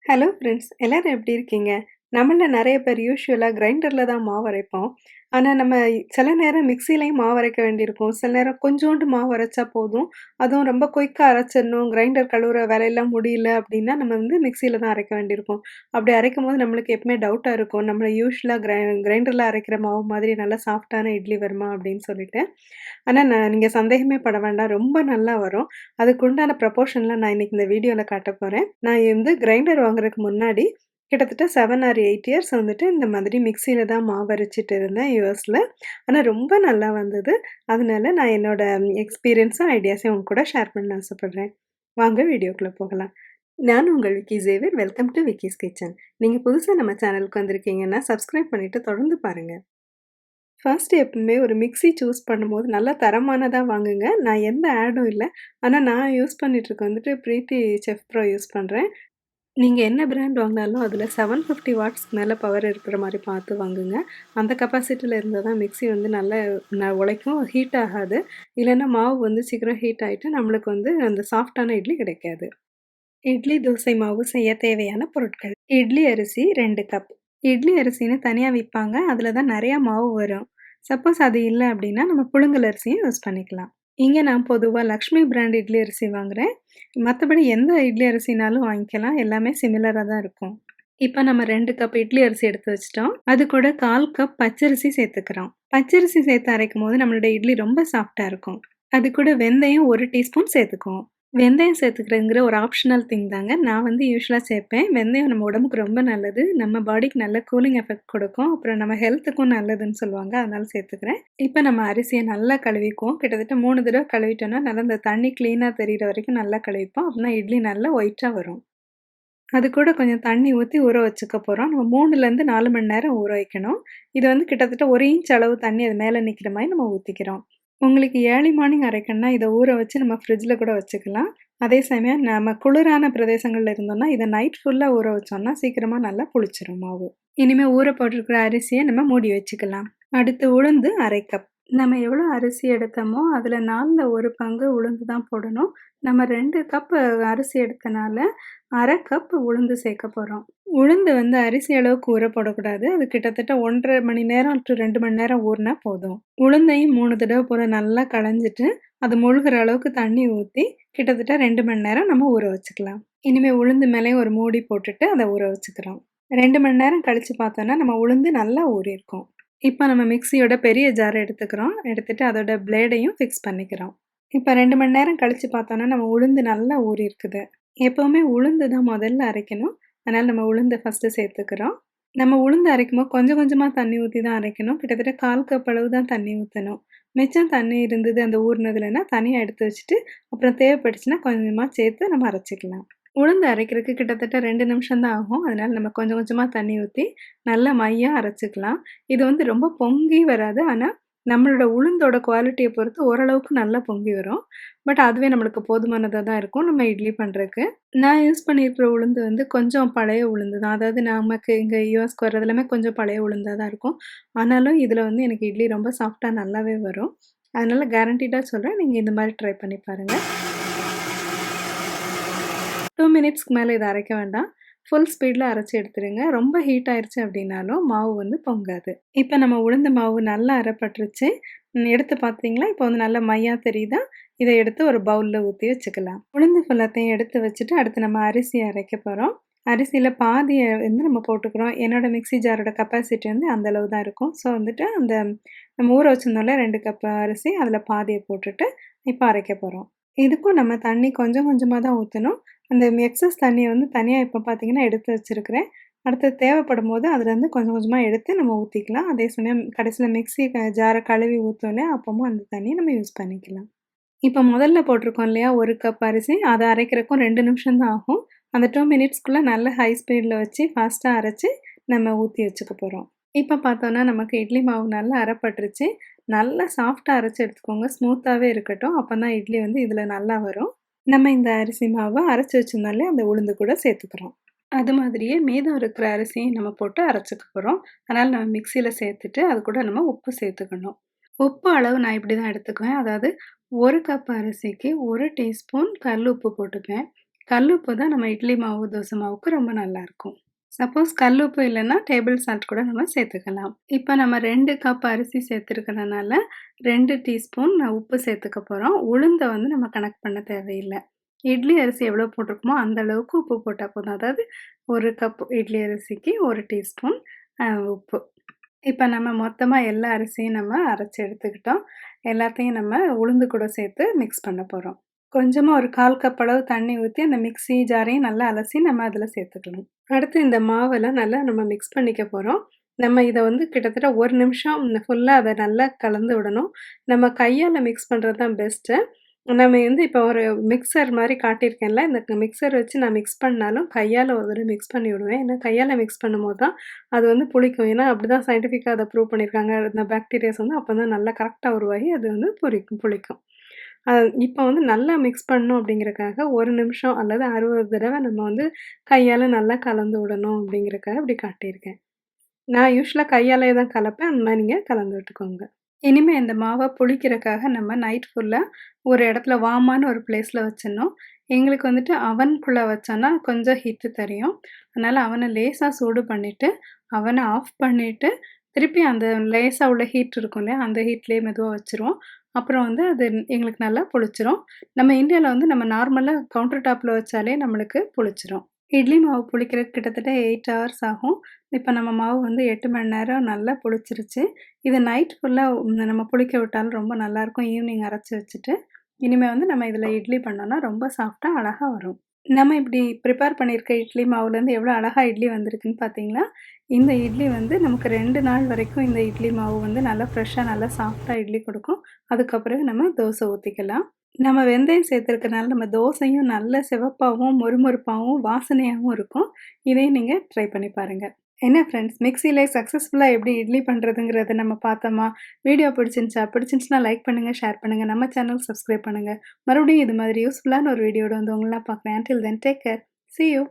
Hello friends, எல்லாரும் எப்படி இருக்கீங்க? நம்மள நெறைய பேர் யூசுவலா கிரைண்டர்ல தான் மாவு அரைப்போம். ஆனா, நம்ம சில நேரம் மிக்ஸிலயும் மாவு அரைக்க வேண்டியிருக்கும். சில நேரம் கொஞ்சோண்டு மாவு அரைச்சா போதும். அதுவும் ரொம்ப குயிக்கா அரைச்சிடணும், கிரைண்டர் கழுவுற வேலையெல்லாம் முடியல அப்படின்னா, நம்ம வந்து மிக்ஸில தான் அரைக்க வேண்டியிருக்கும். அப்படி அரைக்கும்போது நம்மளுக்கு எப்பவுமே டவுட்டா இருக்கும். நம்ம யூசுவலா கிரைண்டர்ல அரைக்கிற மாவு மாதிரி நல்லா சாஃப்ட்டான இட்லி வருமா அப்படின்னு சொல்லிட்டு. ஆனா, நீங்க சந்தேகமே பட வேண்டாம். ரொம்ப நல்லா வரும். அதுக்கு உண்டான ப்ரொபோர்ஷன்லாம் நான் இன்னைக்கு இந்த வீடியோல காட்டப் போறேன். நான் வந்து கிரைண்டர் வாங்குறதுக்கு முன்னாடி கிட்டத்தட்ட 7 ஆர் 8 இயர்ஸ் வந்துட்டு இந்த மாதிரி மிக்ஸியில தான் மாவு அரைச்சுட்டு இருந்தேன் யுஎஸ்ல. ஆனா ரொம்ப நல்லா வந்தது. அதனால நான் என்னோட எக்ஸ்பீரியன்ஸும், ஐடியாஸையும் உங்க கூட ஷேர் பண்ண ஆசைப்படுறேன். வாங்க வீடியோக்குள்ள போகலாம். நான் உங்கள் Vicky Xavier. Welcome to Vicky's kitchen. நீங்க புதுசா நம்ம சேனலுக்கு வந்திருக்கீங்கன்னா, சப்ஸ்கிரைப் பண்ணிட்டு தொடர்ந்து பாருங்க. ஃபர்ஸ்ட் எப்பவுமே ஒரு மிக்ஸி சூஸ் பண்ணும்போது நல்லா தரமானதா வாங்குங்க. நான் எந்த ஆடும் இல்ல. ஆனா நான் யூஸ் பண்ணிட்டு இருக்க வந்துட்டு பிரீத்தி செஃப் ப்ரோ யூஸ் பண்றேன். நீங்க என்ன பிராண்ட் வாங்குனாலும் அதில 750 வாட்ஸ்க்கு மேல பவர் இருக்கிற மாரி பார்த்து வாங்குங்க. அந்த கெப்பாசிட்டில இருந்தா தான் மிக்ஸி வந்து நல்லா உழைக்கும். ஹீட் ஆகாது. இல்லன்னா மாவு வந்து சீக்கிரம் ஹீட் ஆயிட்டு நம்மளுக்கு வந்து அந்த சாஃப்ட்டான இட்லி கிடைக்காது. இட்லி தோசை மாவு செய்ய தேவையான பொருட்கள். இட்லி அரிசி 2 கப். இட்லி அரிசின்னு தனியா விப்பாங்க. அதில தான் நெறையா மாவு வரும். சப்போஸ் அது இல்ல அப்டின்னா, நம்ம புழுங்கல் அரிசியும் யூஸ் பண்ணிக்கலாம். இங்க நான் பொதுவா லக்ஷ்மி பிராண்ட் இட்லி அரிசி வாங்குறேன். மத்தபடி எந்த இட்லி அரிசினாலும் வாங்கிக்கலாம். எல்லாமே சிமிலரா தான் இருக்கும். இப்ப நம்ம 2 கப் இட்லி அரிசி எடுத்து வச்சுட்டோம். அது கூட 1/4 கப் பச்சரிசி சேர்த்துக்கிறோம். பச்சரிசி சேர்த்து அரைக்கும்போது நம்மளுடைய இட்லி ரொம்ப சாஃப்ட்டா இருக்கும். அது கூட வெந்தயம் 1 டீஸ்பூன் சேர்த்துக்குவோம். வெந்தயம் சேர்த்துக்கிறதுங்கிற ஒரு ஆப்ஷனல் திங் தாங்க. நான் வந்து யூசுவலா சேர்ப்பேன். வெந்தயம் நம்ம உடம்புக்கு ரொம்ப நல்லது. நம்ம பாடிக்கு நல்ல கூலிங் எஃபெக்ட் கொடுக்கும். அப்புறம் நம்ம ஹெல்த்துக்கும் நல்லதுன்னு சொல்லுவாங்க. அதனால சேர்த்துக்கிறேன். இப்ப நம்ம அரிசிய நல்லா கழுவிக்குவோம். கிட்டத்தட்ட 3 தடவ கழுவிட்டோம்னா, நல்லா அந்த தண்ணி கிளீனா தெரியிற வரைக்கும் நல்லா கழுவிப்போம். அப்பன்னா இட்லி நல்லா ஒயிட்டா வரும். அது கூட கொஞ்சம் தண்ணி ஊத்தி ஊற வச்சுக்க போறோம். நம்ம 3லேருந்து 4 மணி நேரம் ஊற வைக்கணும். இது வந்து கிட்டத்தட்ட 1 இன்ச் அளவு தண்ணி அது மேல நிக்கிற மாரி நம்ம ஊத்திக்கிறோம். உங்களுக்கு ஏர்லி மார்னிங் அரைக்கணும்னா, இத ஊற வச்சு நம்ம ஃப்ரிட்ஜ்ல கூட வச்சுக்கலாம். அதே சமயம் நம்ம குளிரான பிரதேசங்கள்ல இருந்தோம்னா, இத நைட் ஃபுல்லா ஊற வச்சோம்னா, சீக்கிரமா நல்லா புளிச்சிரும் மாவு. இனிமே ஊற போட்டிருக்கிற அரிசிய நம்ம மூடி வச்சுக்கலாம். அடுத்து உளுந்து 1/2 கப். நம்ம எவ்வளோ அரிசி எடுத்தோமோ, அதில 4ல 1 பங்கு உளுந்து தான் போடணும். நம்ம 2 கப் அரிசி எடுத்தனால, 1/2 கப் உளுந்து சேர்க்க போறோம். உளுந்து வந்து அரிசி அளவுக்கு ஊற போடக்கூடாது. அது கிட்டத்தட்ட 1 1/2 மணி நேரம் டூ 2 மணி நேரம் ஊறுனா போதும். உளுந்தையும் 3 தடவ போல நல்லா களைஞ்சிட்டு, அது முழுகுற அளவுக்கு தண்ணி ஊத்தி, கிட்டத்தட்ட 2 மணி நேரம் நம்ம ஊற வச்சுக்கலாம். இனிமே உளுந்து மேலயும் ஒரு மூடி போட்டுட்டு, அத ஊற வச்சுக்கிறோம். 2 மணி நேரம் கழிச்சு பார்த்தோம்னா, நம்ம உளுந்து நல்லா ஊறியிருக்கும். இப்ப நம்ம மிக்ஸியோட பெரிய ஜார் எடுத்துக்கிறோம். எடுத்துட்டு அதோட பிளேடையும் ஃபிக்ஸ் பண்ணிக்கிறோம். இப்ப 2 மணி நேரம் கழிச்சு பார்த்தோம்னா, நம்ம உளுந்து நல்லா ஊறியிருக்குது. எப்பவுமே உளுந்து தான் முதல்ல அரைக்கணும். அதனால நம்ம உளுந்த ஃபர்ஸ்ட்டு சேர்த்துக்கிறோம். நம்ம உளுந்து அரைக்கும்போது கொஞ்சம் கொஞ்சமா தண்ணி ஊத்தி தான் அரைக்கணும். கிட்டத்தட்ட 1/4 கப் அளவு தான் தண்ணி ஊத்தணும். மிச்சம் தண்ணி இருந்தது அந்த ஊறுனதுலன்னா, தனியா எடுத்து வச்சுட்டு, அப்புறம் தேவைப்பட்டுச்சுன்னா கொஞ்சமா சேர்த்து நம்ம அரைச்சுக்கலாம். உளுந்து அரைக்கிறதுக்கு கிட்டத்தட்ட 2 நிமிஷம் தான் ஆகும். அதனால நம்ம கொஞ்சம் கொஞ்சமா தண்ணி ஊத்தி, நல்லா மையா அரைச்சுக்கலாம். இது வந்து ரொம்ப பொங்கி வராது. ஆனா, நம்மளோட உளுந்தோட குவாலிட்டிய பொறுத்து ஓரளவுக்கு நல்லா பொங்கி வரும். பட் அதுவே நம்மளுக்கு போதுமானதா தான் இருக்கும், நம்ம இட்லி பண்றதுக்கு. நான் யூஸ் பண்ணியிருக்கிற உளுந்து வந்து கொஞ்சம் பழைய உளுந்து தான். அதாவது நமக்கு இங்க யுஎஸ்க்கு வர்றது எல்லாமே கொஞ்சம் பழைய உளுந்தா தான் இருக்கும். ஆனாலும் இதில வந்து எனக்கு இட்லி ரொம்ப சாஃப்ட்டா நல்லாவே வரும். அதனால கேரண்டீடா சொல்றேன். நீங்க இந்த மாரி ட்ரை பண்ணி பாருங்க. 2 மினிட்ஸ்க்கு மேல இத அரைக்க வேண்டாம். ஃபுல் ஸ்பீட்ல அரைச்சு எடுத்துருங்க. ரொம்ப ஹீட் ஆயிருச்சு அப்டின்னாலும் மாவு வந்து பொங்காது. இப்ப நம்ம உளுந்த மாவு நல்லா அரைப்பட்டுருச்சு. எடுத்து பார்த்தீங்களா? இப்போ வந்து நல்லா மையா தெரியுதா? இத எடுத்து ஒரு பவுல்ல ஊத்தி வச்சுக்கலாம். உளுந்து ஃபுல்லாத்தையும் எடுத்து வச்சுட்டு, அடுத்து நம்ம அரிசி அரைக்க போறோம். அரிசியில பாதிய வந்து நம்ம போட்டுக்கிறோம். என்னோட மிக்ஸி ஜாரோட கெப்பாசிட்டி வந்து அந்த அளவு தான் இருக்கும். ஸோ வந்துட்டு அந்த நம்ம ஊற வச்சிருந்தோம்ல 2 கப் அரிசி, அதில பாதிய போட்டுட்டு, இப்ப அரைக்க போறோம். இதுக்கும் நம்ம தண்ணி கொஞ்சம் கொஞ்சமா தான் ஊத்தணும். அந்த எக்ஸஸ் தண்ணிய வந்து தனியா இப்ப பார்த்தீங்கன்னா எடுத்து வச்சிருக்கிறேன். அடுத்து தேவைப்படும்போது அதுலேருந்து கொஞ்சம் கொஞ்சமா எடுத்து நம்ம ஊத்திக்கலாம். அதே சமயம் கடைசியில மிக்ஸி ஜார கழுவி ஊத்துவோம் இல்லையா? அப்பமும் அந்த தண்ணிய நம்ம யூஸ் பண்ணிக்கலாம். இப்ப முதல்ல போட்டிருக்கோம் இல்லையா? 1 கப் அரிசி. அத அரைக்கிறக்கும் 2 நிமிஷம் தான் ஆகும். அந்த 2 மினிட்ஸ்க்குள்ள நல்ல ஹை ஸ்பீட்ல வச்சு ஃபாஸ்ட்டா அரைச்சு நம்ம ஊத்தி வச்சுக்க போறோம். இப்ப பார்த்தோம்னா, நமக்கு இட்லி மாவு நல்லா அரைப்பட்டுருச்சு. நல்லா சாஃப்ட்டா அரைச்சு எடுத்துக்கோங்க. ஸ்மூத்தாவே இருக்கட்டும். அப்பதான் இட்லி வந்து இதில நல்லா வரும். நம்ம இந்த அரிசி மாவ அரைச்சு வச்சிருந்தோம் இல்லையா? அந்த உளுந்து கூட சேர்த்துக்கிறோம். அது மாதிரியே மீதம் இருக்கிற அரிசியும் நம்ம போட்டு அரைச்சுக்க போறோம். அதனால நம்ம மிக்ஸியில சேர்த்துட்டு, அது கூட நம்ம உப்பு சேர்த்துக்கணும். உப்பு அளவு நான் இப்படி தான் எடுத்துக்குவேன். அதாவது 1 கப் அரிசிக்கு 1 டீஸ்பூன் கல் உப்பு போட்டுப்பேன். கல்லுப்பு தான் நம்ம இட்லி மாவு, தோசை மாவுக்கு ரொம்ப நல்லாயிருக்கும். சப்போஸ் கல்லுப்பு இல்லன்னா, டேபிள் சால்ட் கூட நம்ம சேர்த்துக்கலாம். இப்ப நம்ம 2 கப் அரிசி சேர்த்துருக்கிறதுனால, 2 டீஸ்பூன் உப்பு சேர்த்துக்க போறோம். உளுந்த வந்து நம்ம கணக்கு பண்ண தேவையில்ல. இட்லி அரிசி எவ்வளோ போட்டிருக்கோமோ, அந்த அளவுக்கு உப்பு போட்டா போதும். அதாவது 1 கப் இட்லி அரிசிக்கு 1 டீஸ்பூன் உப்பு. இப்ப நம்ம மொத்தமா எல்லா அரிசியும் நம்ம அரைச்சு எடுத்துக்கிட்டோம். எல்லாத்தையும் நம்ம உளுந்து கூட சேர்த்து மிக்ஸ் பண்ண போறோம். கொஞ்சமா ஒரு 1/4 கப் அளவு தண்ணி ஊத்தி, அந்த மிக்ஸி ஜாரையும் நல்லா அலசி நம்ம அதில சேர்த்துக்கணும். அடுத்து இந்த மாவெல்லாம் நல்லா நம்ம மிக்ஸ் பண்ணிக்க போறோம். நம்ம இத வந்து கிட்டத்தட்ட 1 நிமிஷம் ஃபுல்லா அத நல்லா கலந்து விடணும். நம்ம கையால மிக்ஸ் பண்றது தான் பெஸ்ட்டு. நம்ம வந்து இப்போ ஒரு மிக்ஸர் மாரி காட்டியிருக்கேன்ல, இந்த மிக்ஸர் வச்சு நான் மிக்ஸ் பண்ணாலும் கையால ஒரு தடவ மிக்ஸ் பண்ணி விடுவேன். ஏன்னா கையால மிக்ஸ் பண்ணும்போது தான் அது வந்து புளிக்கும். ஏன்னா அப்படிதான் சயின்டிஃபிக்கா அத ப்ரூவ் பண்ணியிருக்காங்க. இந்த பாக்டீரியாஸ் வந்து அப்பதான் நல்லா கரெக்ட்டா உருவாகி அது வந்து புளிக்கும். அ இப்போ வந்து நல்லா மிக்ஸ் பண்ணணும் அப்படிங்கிறக்காக 1 நிமிஷம் அல்லது 60 தடவ நம்ம வந்து கையால நல்லா கலந்து விடணும் அப்படிங்கிறக்காக இப்படி காட்டியிருக்கேன். நான் யூசுவலா கையாலேயே தான் கலப்பேன். அந்த மாரி நீங்க கலந்து விட்டுக்கோங்க. இனிமே இந்த மாவ புளிக்கிறக்காக நம்ம நைட் ஃபுல்லா ஒரு இடத்துல வார்மான ஒரு பிளேஸ்ல வச்சிடணும். எங்களுக்கு வந்துட்டு அவனுக்குள்ள வச்சோன்னா கொஞ்சம் ஹீட்டு தெரியும். அதனால அவன லேசா சூடு பண்ணிட்டு, அவன ஆஃப் பண்ணிட்டு, திருப்பி அந்த லேசா உள்ள ஹீட் இருக்கும் இல்லையா? அந்த ஹீட்லயே மெதுவா வச்சுருவோம். அப்புறம் வந்து அது எங்களுக்கு நல்லா புளிச்சிரும். நம்ம இந்தியால வந்து நம்ம நார்மலா கவுண்டர் டாப்ல வச்சாலே நம்மளுக்கு புளிச்சிரும். இட்லி மாவு புளிக்கிறதுக்கு கிட்டத்தட்ட 8 ஹவர்ஸ் ஆகும். இப்ப நம்ம மாவு வந்து 8 மணி நேரம் நல்லா புளிச்சிருச்சு. இத நைட் ஃபுல்லா நம்ம புளிக்க விட்டாலும் ரொம்ப நல்லாயிருக்கும். ஈவினிங் அரைச்சு வச்சுட்டு, இனிமே வந்து நம்ம இதில இட்லி பண்ணோம்னா ரொம்ப சாஃப்ட்டா அழகா வரும். நம்ம இப்படி ப்ரிப்பேர் பண்ணியிருக்க இட்லி மாவுலேருந்து எவ்வளோ அழகா இட்லி வந்திருக்குன்னு பார்த்தீங்களா? இந்த இட்லி வந்து நமக்கு 2 நாள் வரைக்கும் இந்த இட்லி மாவு வந்து நல்லா ஃப்ரெஷ்ஷா நல்லா சாஃப்ட்டா இட்லி குடுக்கும். அதுக்கப்புறம் நம்ம தோசை ஊத்திக்கலாம். நம்ம வெந்தயம் சேர்த்துருக்கனால நம்ம தோசையும் நல்ல சிவப்பாவும், மொறுமொறுப்பாவும், வாசனையாவும் இருக்கும். இதையும் நீங்க ட்ரை பண்ணி பாருங்க. என்ன ஃப்ரெண்ட்ஸ், மிக்ஸிலே சக்ஸஸ்ஃபுல்லா எப்படி இட்லி பண்றதுங்கிறத நம்ம பார்த்தோமா? வீடியோ பிடிச்சிருந்துச்சுன்னா லைக் பண்ணுங்க, ஷேர் பண்ணுங்க. நம்ம சேனல் சப்ஸ்கிரைப் பண்ணுங்க. மறுபடியும் இது மாதிரி யூஸ்ஃபுல்லான ஒரு வீடியோட வந்து உங்கள நான் பார்க்குறேன். Until then take care. Sea you.